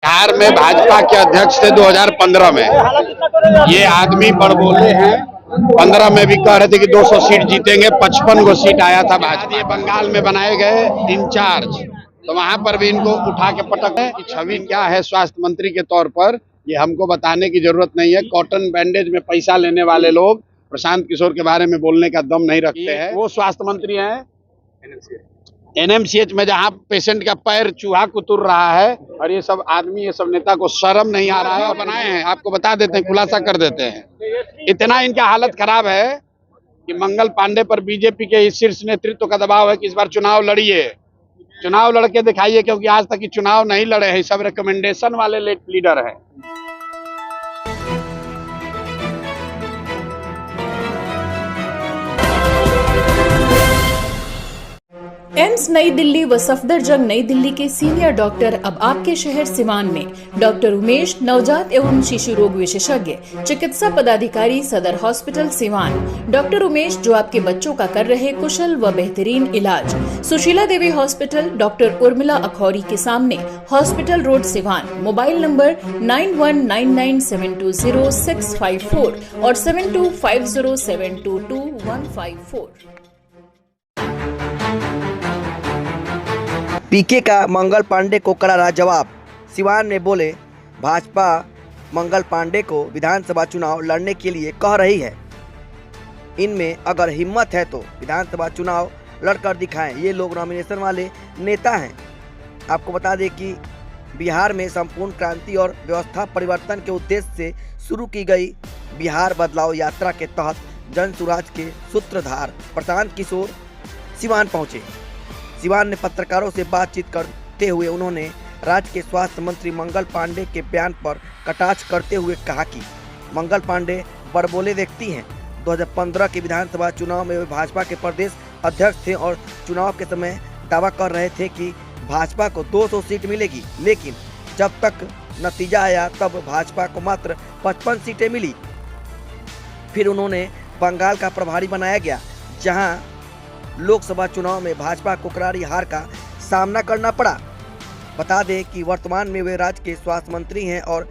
बिहार में भाजपा के अध्यक्ष थे 2015 में। ये आदमी बड़बोले हैं। 15 में भी कह रहे थे कि 200 सीट जीतेंगे, 55 गो सीट आया था भाजपा। ये बंगाल में बनाए गए इंचार्ज, तो वहां पर भी इनको उठा के पटक है। छवि क्या है स्वास्थ्य मंत्री के तौर पर, ये हमको बताने की जरूरत नहीं है। कॉटन बैंडेज में पैसा लेने वाले लोग प्रशांत किशोर के बारे में बोलने का दम नहीं रखते हैं। वो स्वास्थ्य मंत्री हैं एनएमसीएच में, जहां पेशेंट का पैर चूहा कुतुर रहा है, और ये सब आदमी, ये सब नेता को शर्म नहीं आ रहा है। बनाए हैं, आपको बता देते हैं, खुलासा कर देते हैं। इतना इनका हालत खराब है कि मंगल पांडे पर बीजेपी के शीर्ष नेतृत्व का दबाव है कि इस बार चुनाव लड़िए, चुनाव लड़के दिखाइए, क्योंकि आज तक ये चुनाव नहीं लड़े हैं। सब रिकमेंडेशन वाले लीडर हैं। एम्स नई दिल्ली व सफदरजंग नई दिल्ली के सीनियर डॉक्टर अब आपके शहर सिवान में। डॉक्टर उमेश, नवजात एवं शिशु रोग विशेषज्ञ, चिकित्सा पदाधिकारी, सदर हॉस्पिटल सिवान। डॉक्टर उमेश जो आपके बच्चों का कर रहे कुशल व बेहतरीन इलाज। सुशीला देवी हॉस्पिटल, डॉक्टर उर्मिला अखौरी के सामने, hospital road Siwan. Mobile number 9199720654 और 7250722154। पीके का मंगल पांडे को करारा जवाब। सिवान में बोले, भाजपा मंगल पांडे को विधानसभा चुनाव लड़ने के लिए कह रही है। इनमें अगर हिम्मत है तो विधानसभा चुनाव लड़कर दिखाएं। ये लोग नॉमिनेशन वाले नेता हैं। आपको बता दें कि बिहार में संपूर्ण क्रांति और व्यवस्था परिवर्तन के उद्देश्य से शुरू की गई बिहार बदलाव यात्रा के तहत जन सुराज के सूत्रधार प्रशांत किशोर सिवान पहुंचे। सिवान ने पत्रकारों से बातचीत करते हुए उन्होंने राज्य के स्वास्थ्य मंत्री मंगल पांडे के बयान पर कटाक्ष करते हुए कहा कि मंगल पांडे बड़बोले व्यक्ति हैं। 2015 के विधानसभा चुनाव में वे भाजपा के प्रदेश अध्यक्ष थे और चुनाव के समय दावा कर रहे थे कि भाजपा को 200 सीट मिलेगी, लेकिन जब तक नतीजा आया तब भाजपा को मात्र 55 सीटें मिली। फिर उन्होंने बंगाल का प्रभारी बनाया गया, जहां लोकसभा चुनाव में भाजपा को करारी हार का सामना करना पड़ा। बता दें कि वर्तमान में वे राज्य के स्वास्थ्य मंत्री हैं और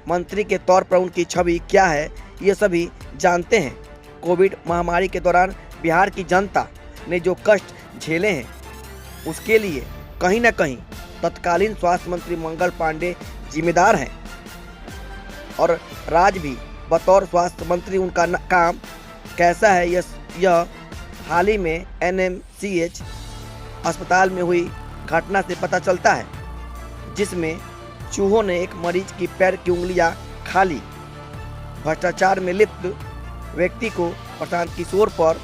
मंत्री के तौर पर उनकी छवि क्या है ये सभी जानते हैं। कोविड महामारी के दौरान बिहार की जनता ने जो कष्ट झेले हैं उसके लिए कहीं न कहीं तत्कालीन स्वास्थ्य मंत्री मंगल पांडे जिम्मेदार हैं, और राज्य भी बतौर स्वास्थ्य मंत्री उनका काम कैसा है यह हाल ही में एनएमसीएच अस्पताल में हुई घटना से पता चलता है, जिसमें चूहों ने एक मरीज की पैर की उंगलियां खा ली। भ्रष्टाचार में लिप्त व्यक्ति को प्रशांत किशोर पर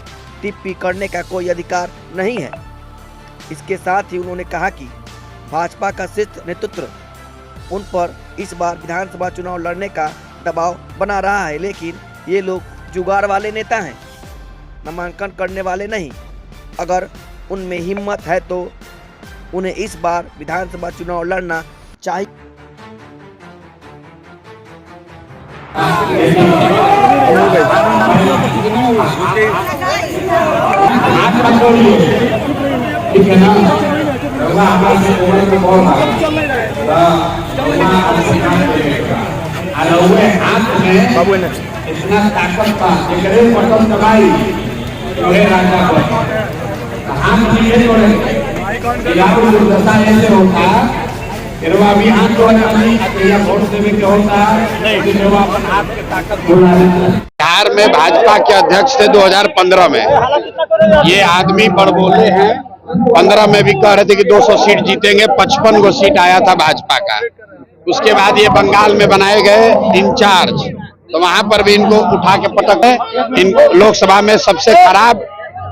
टिप्पणी करने का कोई अधिकार नहीं है। इसके साथ ही उन्होंने कहा कि भाजपा का शीर्ष नेतृत्व उन पर इस बार विधानसभा चुनाव लड़ने का दबाव बना रहा है, लेकिन ये लोग जुगाड़ वाले नेता हैं, नामांकन करने वाले नहीं। अगर उनमें हिम्मत है तो उन्हें इस बार विधानसभा चुनाव लड़ना चाहिए। इतना ताकत का बटन दबाई राजा को हाथ नहीं जोड़े, दुर्दशा ऐसे होता भी हाथ जोड़े वोट देवे के होता अपन हाथ के ताकत। बिहार में भाजपा के अध्यक्ष थे 2015 में। ये आदमी बड़बोले हैं। 15 में भी कह रहे थे कि 200 सीट जीतेंगे, 55 गो सीट आया था भाजपा का। उसके बाद ये बंगाल में बनाए गए इंचार्ज, तो वहां पर भी इनको उठा के पटक है। इन लोकसभा में सबसे खराब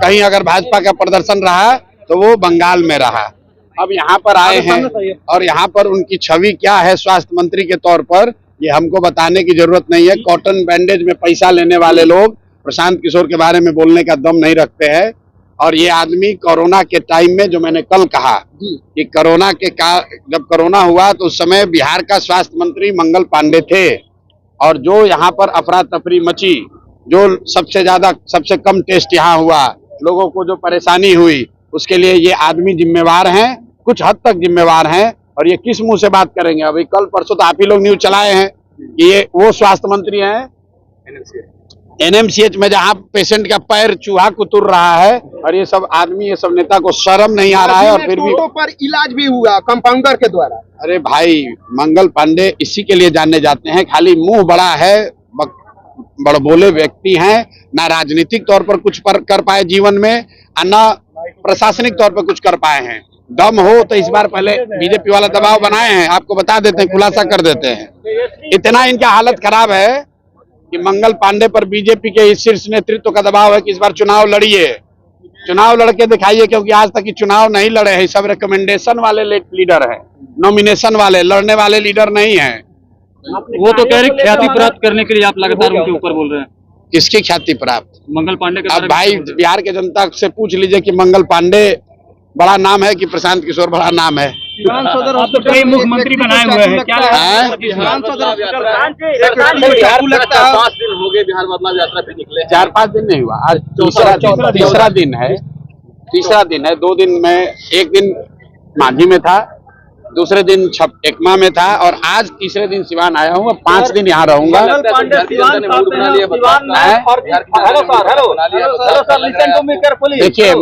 कहीं अगर भाजपा का प्रदर्शन रहा तो वो बंगाल में रहा। अब यहाँ पर आए हैं और यहाँ पर उनकी छवि क्या है स्वास्थ्य मंत्री के तौर पर, ये हमको बताने की जरूरत नहीं है। कॉटन बैंडेज में पैसा लेने वाले लोग प्रशांत किशोर के बारे में बोलने का दम नहीं रखते हैं। और ये आदमी कोरोना के टाइम में, जो मैंने कल कहा कि जब कोरोना हुआ तो उस समय बिहार का स्वास्थ्य मंत्री मंगल पांडे थे, और जो यहाँ पर अफरा तफरी मची, जो सबसे कम टेस्ट यहाँ हुआ, लोगों को जो परेशानी हुई, उसके लिए ये आदमी जिम्मेवार हैं, कुछ हद तक जिम्मेवार हैं। और ये किस मुंह से बात करेंगे? अभी कल परसों तो आप ही लोग न्यूज चलाए हैं कि ये वो स्वास्थ्य मंत्री हैं एनएमसीएच में जहां पेशेंट का पैर चूहा कुतुर रहा है, और ये सब आदमी, ये सब नेता को शर्म नहीं आ रहा है। और फिर भी पर इलाज भी हुआ कंपाउंडर के द्वारा। अरे भाई, मंगल पांडे इसी के लिए जानने जाते हैं, खाली मुंह बड़ा है, बड़बोले व्यक्ति हैं, ना राजनीतिक तौर पर कुछ कर पाए जीवन में, और ना प्रशासनिक तौर पर कुछ कर पाए हैं। दम हो तो इस बार पहले बीजेपी वाला दबाव बनाए हैं, आपको बता देते हैं, खुलासा कर देते हैं। इतना इनका हालत खराब है कि मंगल पांडे पर बीजेपी के शीर्ष नेतृत्व का दबाव है कि इस बार चुनाव लड़िए, चुनाव लड़के दिखाइए, क्योंकि आज तक ये चुनाव नहीं लड़े हैं। सब रिकमेंडेशन वाले लीडर हैं, नॉमिनेशन वाले, लड़ने वाले लीडर नहीं है। वो तो कह रहे ख्याति प्राप्त करने के लिए आप लगातार उनके ऊपर बोल रहे हैं। किसकी ख्याति प्राप्त? मंगल पांडे के। अब भाई, बिहार के जनता से पूछ लीजिए कि मंगल पांडे बड़ा नाम है कि प्रशांत किशोर बड़ा नाम है। आप तो कई मुख्यमंत्री बनाए हुए हैं, क्या लगता है? 5 दिन हो गए बिहार बदलाव यात्रा पे निकले, 4-5 दिन नहीं हुआ, आज तीसरा दिन है। 2 दिन में, एक दिन मांझी में था, दूसरे दिन एकमा में था, और आज तीसरे दिन सिवान आया हूँ। 5 दिन यहाँ रहूंगा। देखिए,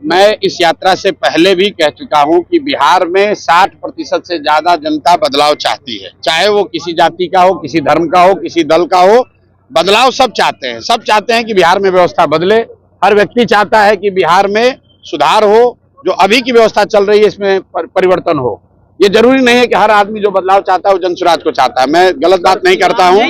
मैं इस यात्रा से पहले भी कह चुका हूं कि बिहार में 60% से ज्यादा जनता बदलाव चाहती है, चाहे वो किसी जाति का हो, किसी धर्म का हो, किसी दल का हो। बदलाव सब चाहते हैं, सब चाहते हैं कि बिहार में व्यवस्था बदले। हर व्यक्ति चाहता है कि बिहार में सुधार हो, जो अभी की व्यवस्था चल रही है इसमें परिवर्तन हो। ये जरूरी नहीं है कि हर आदमी जो बदलाव चाहता है वो जनसुराज को चाहता है, मैं गलत बात नहीं करता हूँ।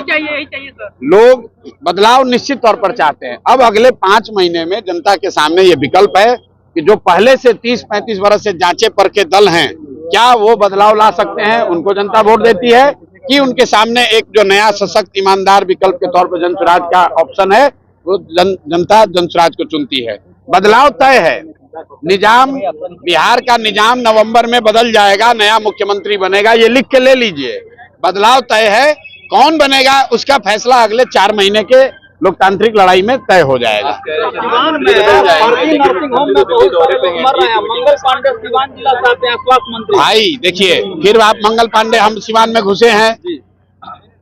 लोग बदलाव निश्चित तौर पर चाहते हैं। अब अगले 5 महीने में जनता के सामने ये विकल्प है कि जो पहले से 30-35 वर्ष से जांचे परखे दल हैं, क्या वो बदलाव ला सकते हैं? उनको जनता वोट देती है कि उनके सामने एक जो नया सशक्त ईमानदार विकल्प के तौर पर जनसुराज का ऑप्शन है, वो जनता जनसुराज को चुनती है। बदलाव तय है। निजाम, बिहार का निजाम नवंबर में बदल जाएगा, नया मुख्यमंत्री बनेगा, ये लिख के ले लीजिए। बदलाव तय है, कौन बनेगा उसका फैसला अगले 4 महीने के लोकतांत्रिक लड़ाई में तय हो जाएगा। भाई देखिए, फिर आप मंगल पांडे, हम सिवान में घुसे हैं,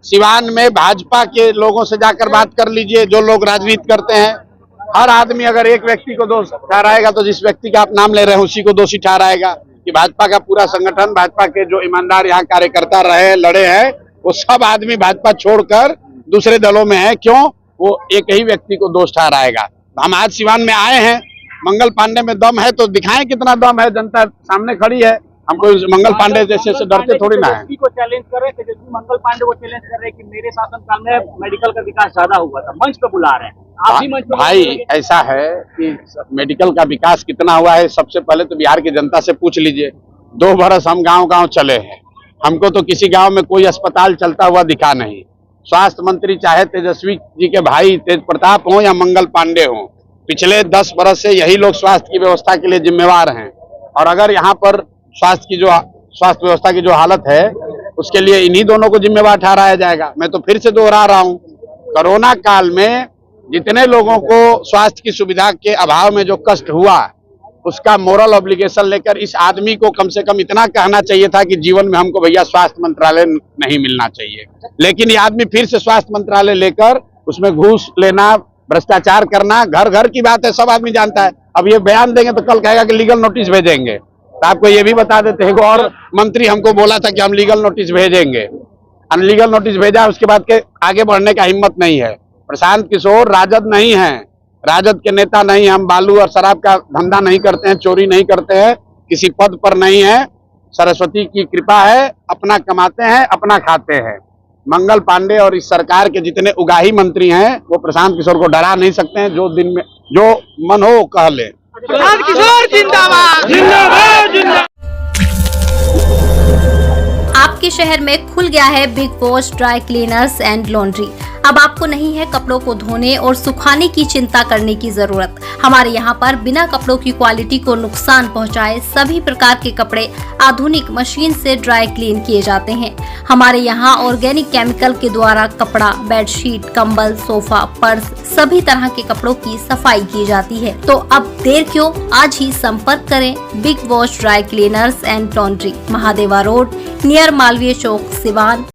सिवान में भाजपा के लोगों से जाकर बात कर लीजिए, जो लोग राजनीति करते हैं। हर आदमी अगर एक व्यक्ति को दोष ठहराएगा तो जिस व्यक्ति का आप नाम ले रहे हैं उसी को दोषी ठहराएगा। कि भाजपा का पूरा संगठन, भाजपा के जो ईमानदार यहाँ कार्यकर्ता रहे, लड़े हैं, वो सब आदमी भाजपा छोड़कर दूसरे दलों में है। क्यों? वो एक ही व्यक्ति को दोष ठहराएगा। हम आज सिवान में आए हैं, मंगल पांडे में दम है तो दिखाएं कितना दम है। जनता सामने खड़ी है, हमको मंगल पांडे जैसे से डरते थोड़ी ना है। को चैलेंज कर रहे थे, मंगल पांडे को चैलेंज कर रहे हैं कि मेरे शासनकाल में मेडिकल का विकास ज्यादा हुआ था, मंच पे बुला रहे हैं। आप भी मंच पे भाई, ऐसा है कि मेडिकल का विकास कितना हुआ है, सबसे पहले तो बिहार की जनता से पूछ लीजिए। 2 बरस हम गांव-गांव चले हैं, हमको तो किसी गांव में कोई अस्पताल चलता हुआ दिखा नहीं। स्वास्थ्य मंत्री चाहे तेजस्वी जी के भाई तेज प्रताप हो या मंगल पांडे हो, पिछले 10 बरस से यही लोग स्वास्थ्य की व्यवस्था के लिए जिम्मेवार हैं। और अगर यहाँ पर स्वास्थ्य व्यवस्था की जो हालत है, उसके लिए इन्हीं दोनों को जिम्मेवार ठहराया जाएगा। मैं तो फिर से दोहरा रहा हूँ, कोरोना काल में जितने लोगों को स्वास्थ्य की सुविधा के अभाव में जो कष्ट हुआ, उसका मोरल ऑब्लिगेशन लेकर इस आदमी को कम से कम इतना कहना चाहिए था कि जीवन में हमको भैया स्वास्थ्य मंत्रालय नहीं मिलना चाहिए। लेकिन ये आदमी फिर से स्वास्थ्य मंत्रालय लेकर उसमें घूस लेना, भ्रष्टाचार करना, घर घर की बात है, सब आदमी जानता है। अब ये बयान देंगे तो कल कहेगा कि लीगल नोटिस भेजेंगे। तो आपको ये भी बता देते हैं, और मंत्री हमको बोला था कि हम लीगल नोटिस भेजेंगे, अनलीगल नोटिस भेजा, उसके बाद के आगे बढ़ने का हिम्मत नहीं है। प्रशांत किशोर राजद नहीं है, राजद के नेता नहीं। हम बालू और शराब का धंधा नहीं करते हैं, चोरी नहीं करते हैं, किसी पद पर नहीं है। सरस्वती की कृपा है, अपना कमाते हैं, अपना खाते हैं। मंगल पांडे और इस सरकार के जितने उगाही मंत्री हैं, वो प्रशांत किशोर को डरा नहीं सकते हैं। जो दिन में जो मन हो कह ले। प्रशांत किशोर जिंदाबाद, जिंदाबाद, जिंदाबाद। आपके शहर में खुल गया है big wash dry cleaners and laundry. अब आपको नहीं है कपड़ों को धोने और सुखाने की चिंता करने की जरूरत। हमारे यहाँ पर बिना कपड़ों की क्वालिटी को नुकसान पहुँचाए सभी प्रकार के कपड़े आधुनिक मशीन से ड्राई क्लीन किए जाते हैं। हमारे यहाँ ऑर्गेनिक केमिकल के द्वारा कपड़ा, बेडशीट, कंबल, सोफा, पर्स सभी तरह के कपड़ों की सफाई की जाती है। तो अब देर क्यों, आज ही संपर्क करें big wash dry cleaners and laundry, Mahadeva road, near Malviya Chowk, Siwan.